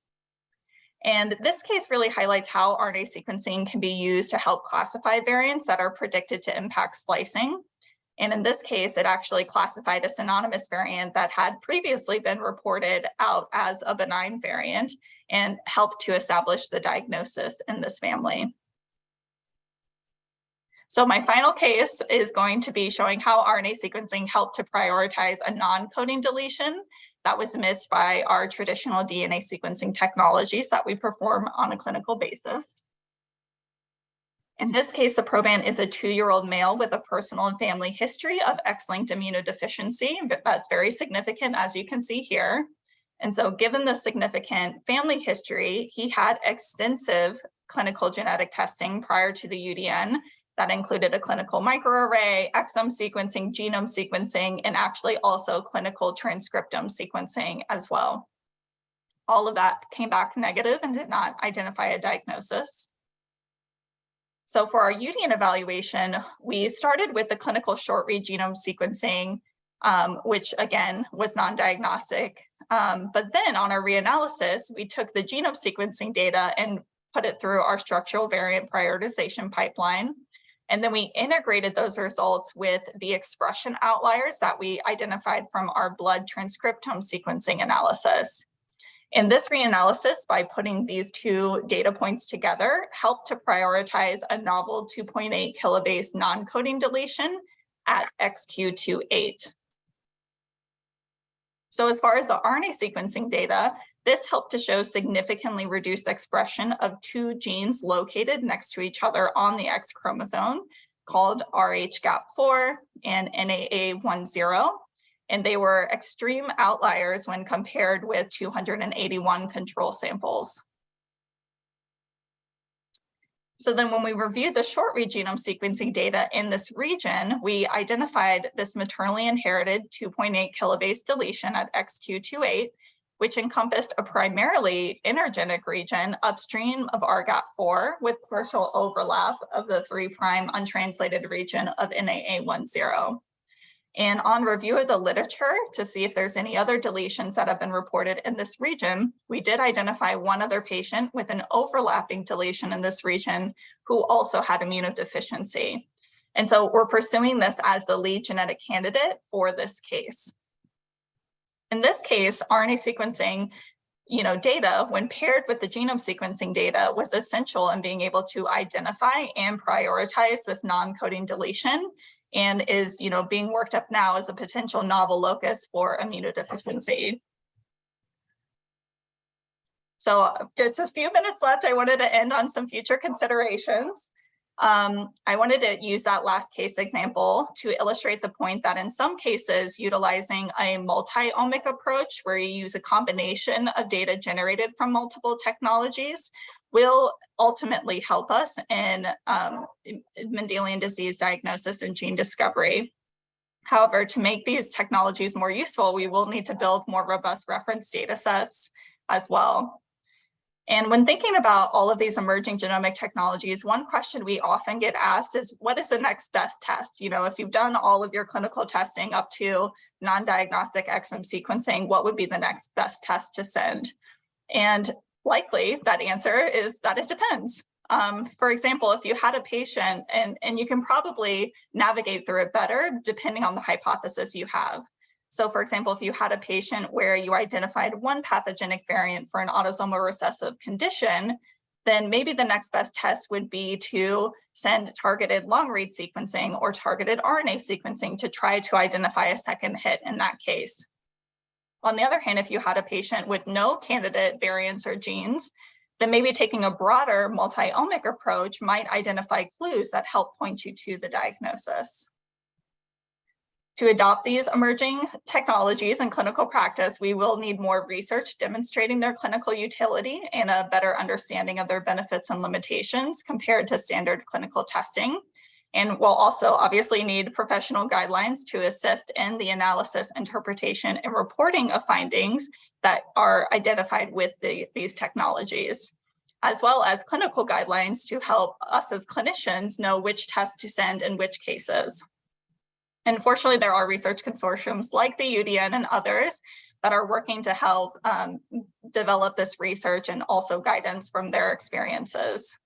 And this case really highlights how RNA sequencing can be used to help classify variants that are predicted to impact splicing. And in this case, it actually classified a synonymous variant that had previously been reported out as a benign variant and helped to establish the diagnosis in this family. So my final case is going to be showing how RNA sequencing helped to prioritize a non-coding deletion that was missed by our traditional DNA sequencing technologies that we perform on a clinical basis. In this case, the proband is a 2-year-old male with a personal and family history of X-linked immunodeficiency. That's very significant, as you can see here. And so given the significant family history, he had extensive clinical genetic testing prior to the UDN that included a clinical microarray, exome sequencing, genome sequencing, and actually also clinical transcriptome sequencing as well. All of that came back negative and did not identify a diagnosis. So for our UDN evaluation, we started with the clinical short read genome sequencing, which again was non-diagnostic. But then on our reanalysis, we took the genome sequencing data and put it through our structural variant prioritization pipeline. And then we integrated those results with the expression outliers that we identified from our blood transcriptome sequencing analysis. And this reanalysis, by putting these two data points together, helped to prioritize a novel 2.8 kilobase non-coding deletion at XQ28. So as far as the RNA sequencing data, this helped to show significantly reduced expression of two genes located next to each other on the X chromosome called RhGAP4 and NAA10. And they were extreme outliers when compared with 281 control samples. So then when we reviewed the short read genome sequencing data in this region, we identified this maternally inherited 2.8 kilobase deletion at XQ28, which encompassed a primarily intergenic region upstream of RGAP4 with partial overlap of the 3' untranslated region of NAA10. And on review of the literature to see if there's any other deletions that have been reported in this region, we did identify one other patient with an overlapping deletion in this region who also had immunodeficiency. And so we're pursuing this as the lead genetic candidate for this case. In this case, RNA sequencing data, when paired with the genome sequencing data, was essential in being able to identify and prioritize this non-coding deletion, and is being worked up now as a potential novel locus for immunodeficiency. So just a few minutes left. I wanted to end on some future considerations. I wanted to use that last case example to illustrate the point that in some cases, utilizing a multi-omic approach where you use a combination of data generated from multiple technologies will ultimately help us in Mendelian disease diagnosis and gene discovery. However, to make these technologies more useful, we will need to build more robust reference data sets as well. And when thinking about all of these emerging genomic technologies, one question we often get asked is, what is the next best test? If you've done all of your clinical testing up to non-diagnostic exome sequencing, what would be the next best test to send? And likely that answer is that it depends. For example, if you had a patient, and you can probably navigate through it better depending on the hypothesis you have. So for example, if you had a patient where you identified one pathogenic variant for an autosomal recessive condition, then maybe the next best test would be to send targeted long read sequencing or targeted RNA sequencing to try to identify a second hit in that case. On the other hand, if you had a patient with no candidate variants or genes, then maybe taking a broader multi-omic approach might identify clues that help point you to the diagnosis. To adopt these emerging technologies in clinical practice, we will need more research demonstrating their clinical utility and a better understanding of their benefits and limitations compared to standard clinical testing. And we'll also obviously need professional guidelines to assist in the analysis, interpretation, and reporting of findings that are identified with these technologies, as well as clinical guidelines to help us as clinicians know which tests to send in which cases. And fortunately, there are research consortiums like the UDN and others that are working to help develop this research and also guidance from their experiences.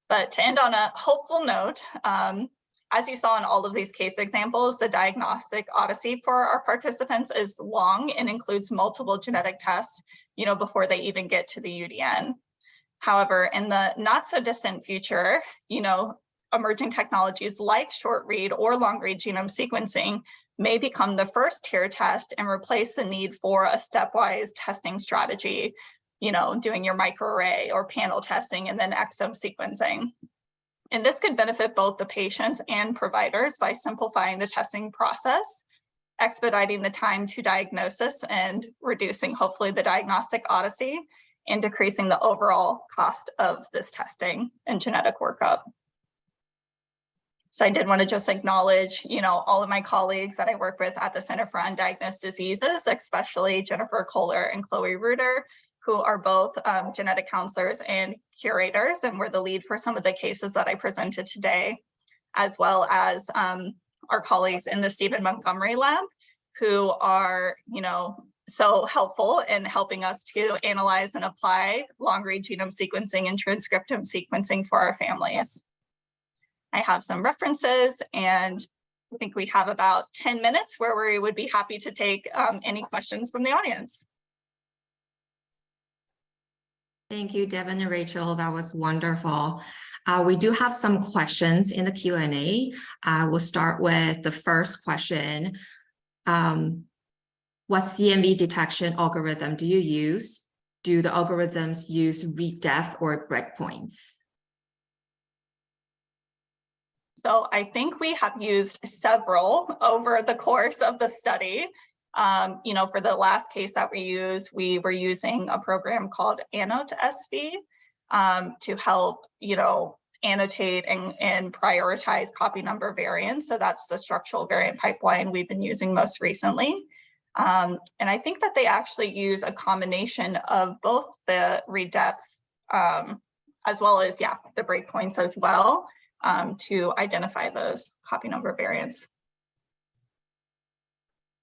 But to end on a hopeful note, as you saw in all of these case examples, the diagnostic odyssey for our participants is long and includes multiple genetic tests, before they even get to the UDN. However, in the not so distant future, emerging technologies like short read or long read genome sequencing may become the first tier test and replace the need for a stepwise testing strategy, doing your microarray or panel testing and then exome sequencing. And this could benefit both the patients and providers by simplifying the testing process, expediting the time to diagnosis, and reducing, hopefully, the diagnostic odyssey, and decreasing the overall cost of this testing and genetic workup. So I did want to just acknowledge, all of my colleagues that I work with at the Center for Undiagnosed Diseases, especially Jennifer Kohler and Chloe Reuter, who are both genetic counselors and curators, and were the lead for some of the cases that I presented today, as well as our colleagues in the Stephen Montgomery lab, who are, so helpful in helping us to analyze and apply long-read genome sequencing and transcriptome sequencing for our families. I have some references, and I think we have about 10 minutes where we would be happy to take any questions from the audience. Thank you, Devon and Rachel. That was wonderful. We do have some questions in the Q&A. We'll start with the first question. What CMV detection algorithm do you use? Do the algorithms use read depth or breakpoints? So I think we have used several over the course of the study. For the last case that we were using a program called Annote SV to help, annotate and prioritize copy number variants. So that's the structural variant pipeline we've been using most recently. And I think that they actually use a combination of both the read depth as well as, the breakpoints as well to identify those copy number variants.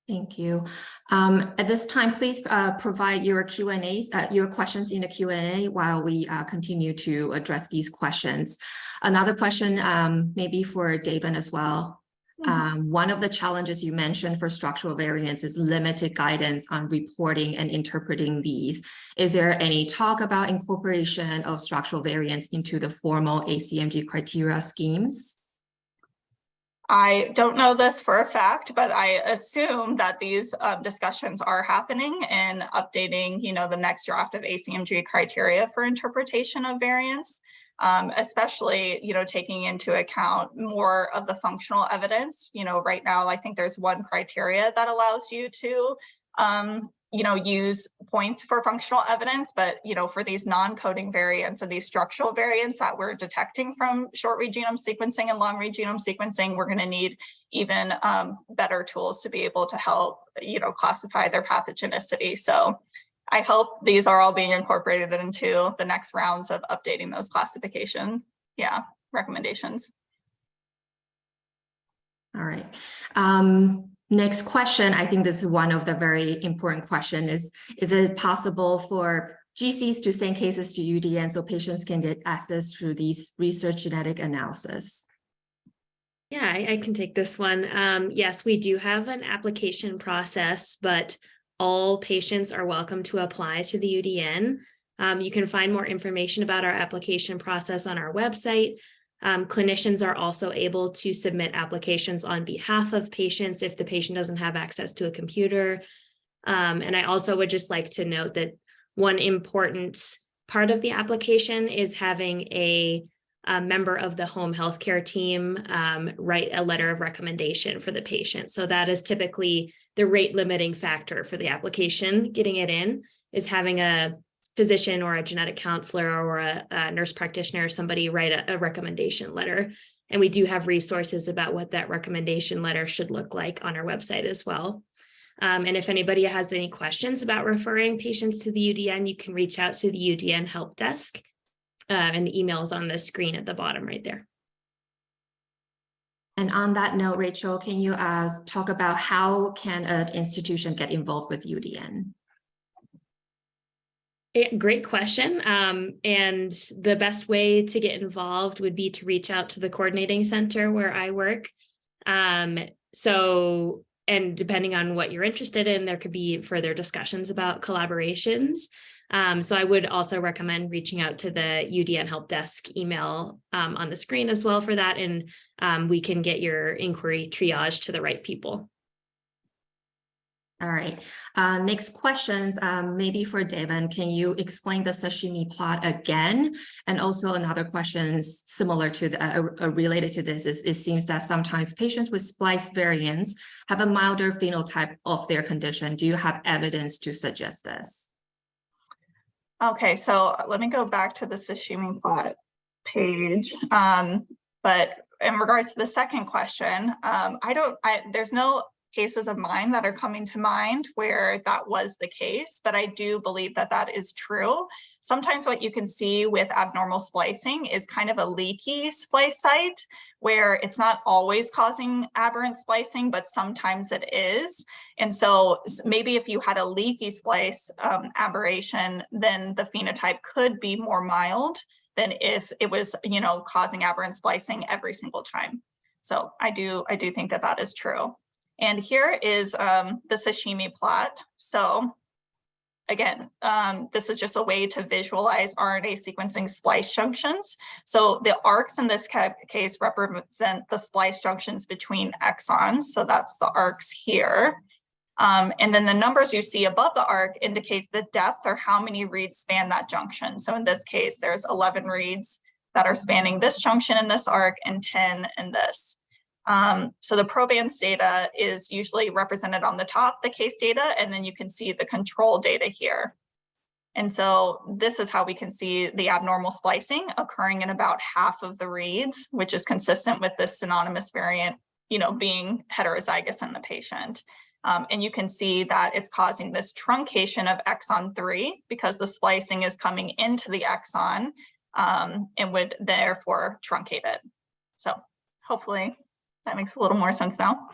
Thank you. At this time, please provide your Q&As, your questions in the Q&A while we continue to address these questions. Another question maybe for Devon as well. One of the challenges you mentioned for structural variants is limited guidance on reporting and interpreting these. Is there any talk about incorporation of structural variants into the formal ACMG criteria schemes? I don't know this for a fact, but I assume that these discussions are happening and updating, the next draft of ACMG criteria for interpretation of variants, especially, taking into account more of the functional evidence. Right now, I think there's one criteria that allows you to, use points for functional evidence, but, for these non-coding variants and these structural variants that we're detecting from short read genome sequencing and long read genome sequencing, we're going to need even better tools to be able to help, classify their pathogenicity. So I hope these are all being incorporated into the next rounds of updating those classifications, recommendations. All right. Next question, I think this is one of the very important questions is it possible for GCs to send cases to UDN so patients can get access through these research genetic analysis? Yeah, I can take this one. Yes, we do have an application process, but all patients are welcome to apply to the UDN. You can find more information about our application process on our website. Clinicians are also able to submit applications on behalf of patients if the patient doesn't have access to a computer. And I also would just like to note that one important part of the application is having a member of the home healthcare team write a letter of recommendation for the patient. So that is typically the rate limiting factor for the application. Getting it in is having a physician or a genetic counselor or a nurse practitioner or somebody write a recommendation letter. And we do have resources about what that recommendation letter should look like on our website as well. And if anybody has any questions about referring patients to the UDN, you can reach out to the UDN help desk. And the email is on the screen at the bottom right there. And on that note, Rachel, can you talk about how can an institution get involved with UDN? Great question. And the best way to get involved would be to reach out to the coordinating center where I work. And depending on what you're interested in, there could be further discussions about collaborations. So I would also recommend reaching out to the UDN help desk email on the screen as well for that. And we can get your inquiry triaged to the right people. All right. Next questions, maybe for Devon. Can you explain the sashimi plot again? And also another question similar to related to this is it seems that sometimes patients with splice variants have a milder phenotype of their condition. Do you have evidence to suggest this? Okay, so let me go back to the sashimi plot page. But in regards to the second question, there's no cases of mine that are coming to mind where that was the case, but I do believe that that is true. Sometimes what you can see with abnormal splicing is kind of a leaky splice site where it's not always causing aberrant splicing, but sometimes it is. And so maybe if you had a leaky splice aberration, then the phenotype could be more mild than if it was, causing aberrant splicing every single time. So I do think that that is true. And here is the sashimi plot. So again, this is just a way to visualize RNA sequencing splice junctions. So the arcs in this case represent the splice junctions between exons. So that's the arcs here. And then the numbers you see above the arc indicates the depth or how many reads span that junction. So in this case, there's 11 reads that are spanning this junction in this arc and 10 in this. So the probands data is usually represented on the top, the case data, and then you can see the control data here. And so this is how we can see the abnormal splicing occurring in about half of the reads, which is consistent with this synonymous variant, being heterozygous in the patient. And you can see that it's causing this truncation of exon 3 because the splicing is coming into the exon and would therefore truncate it. So hopefully that makes a little more sense now.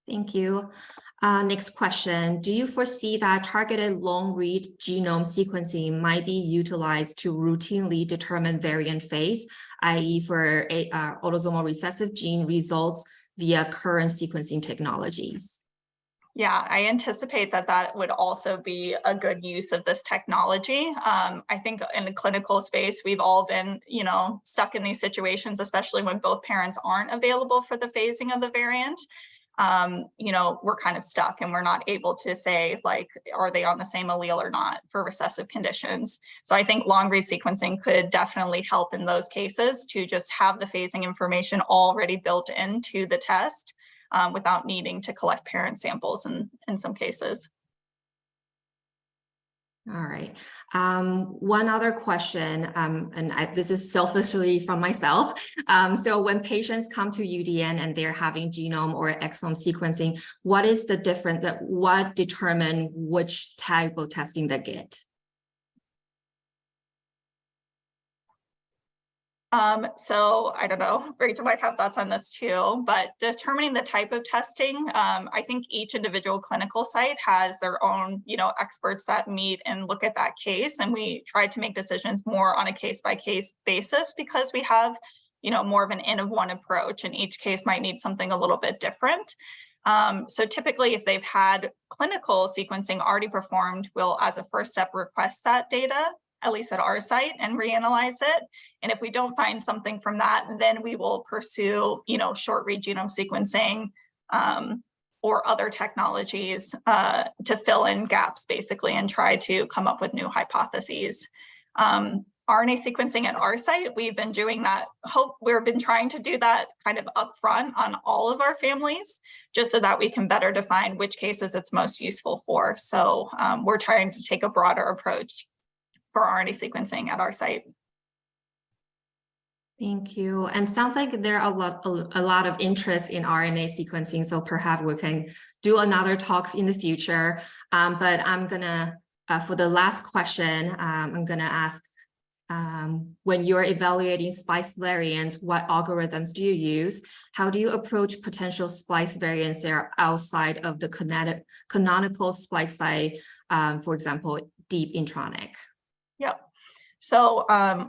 Thank you. Next question. Do you foresee that targeted long-read genome sequencing might be utilized to routinely determine variant phase, i.e. for autosomal recessive gene results via current sequencing technologies? Yeah, I anticipate that would also be a good use of this technology. I think in the clinical space, we've all been, stuck in these situations, especially when both parents aren't available for the phasing of the variant. We're kind of stuck and we're not able to say, like, are they on the same allele or not for recessive conditions? So I think long-read sequencing could definitely help in those cases to just have the phasing information already built into the test. Without needing to collect parent samples in some cases. All right. One other question, this is selfishly from myself. So when patients come to UDN and they're having genome or exome sequencing, what is the difference? What determine which type of testing they get? So I don't know, Rachel might have thoughts on this too, but determining the type of testing, I think each individual clinical site has their own, experts that meet and look at that case. And we try to make decisions more on a case-by-case basis because we have, more of an N-of-1 approach, and each case might need something a little bit different. So typically if they've had clinical sequencing already performed, we'll as a first step request that data, at least at our site, and reanalyze it. And if we don't find something from that, then we will pursue, short read genome sequencing or other technologies to fill in gaps basically and try to come up with new hypotheses. RNA sequencing at our site, we've been doing that. We've been trying to do that kind of upfront on all of our families, just so that we can better define which cases it's most useful for. So we're trying to take a broader approach for RNA sequencing at our site. Thank you. And sounds like there are a lot of interest in RNA sequencing, so perhaps we can do another talk in the future. But I'm gonna, for the last question, I'm gonna ask, when you're evaluating splice variants, what algorithms do you use? How do you approach potential splice variants that are outside of the canonical splice site, for example, deep intronic? Yep. So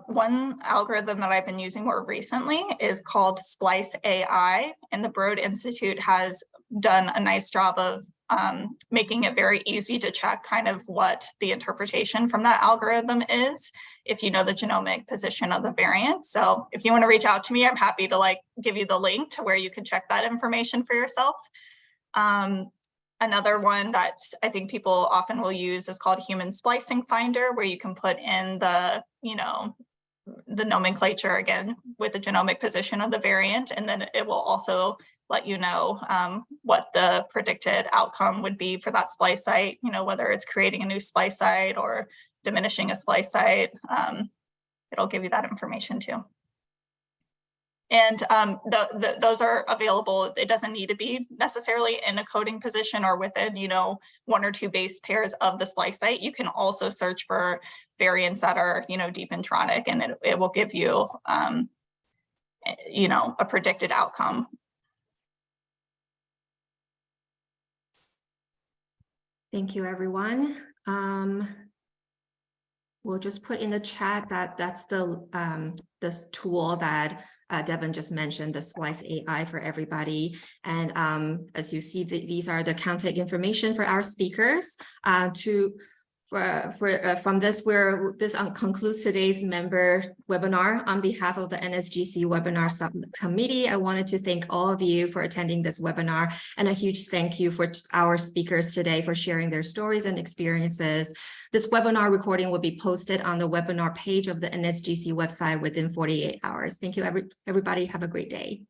one algorithm that I've been using more recently is called Splice AI, and the Broad Institute has done a nice job of making it very easy to check kind of what the interpretation from that algorithm is, if you know the genomic position of the variant. So if you want to reach out to me, I'm happy to give you the link to where you can check that information for yourself. Another one that I think people often will use is called Human Splicing Finder, where you can put in the, the nomenclature again with the genomic position of the variant, and then it will also let you know what the predicted outcome would be for that splice site, whether it's creating a new splice site or diminishing a splice site. It'll give you that information too. And those are available. It doesn't need to be necessarily in a coding position or within, one or two base pairs of the splice site. You can also search for variants that are, deep intronic, and it will give you, a predicted outcome. Thank you, everyone. We'll just put in the chat that that's the this tool that Devon just mentioned, the Splice AI for everybody. And as you see, these are the contact information for our speakers. From this, this concludes today's member webinar. On behalf of the NSGC webinar subcommittee, I wanted to thank all of you for attending this webinar, and a huge thank you for our speakers today for sharing their stories and experiences. This webinar recording will be posted on the webinar page of the NSGC website within 48 hours. Thank you, everybody. Have a great day.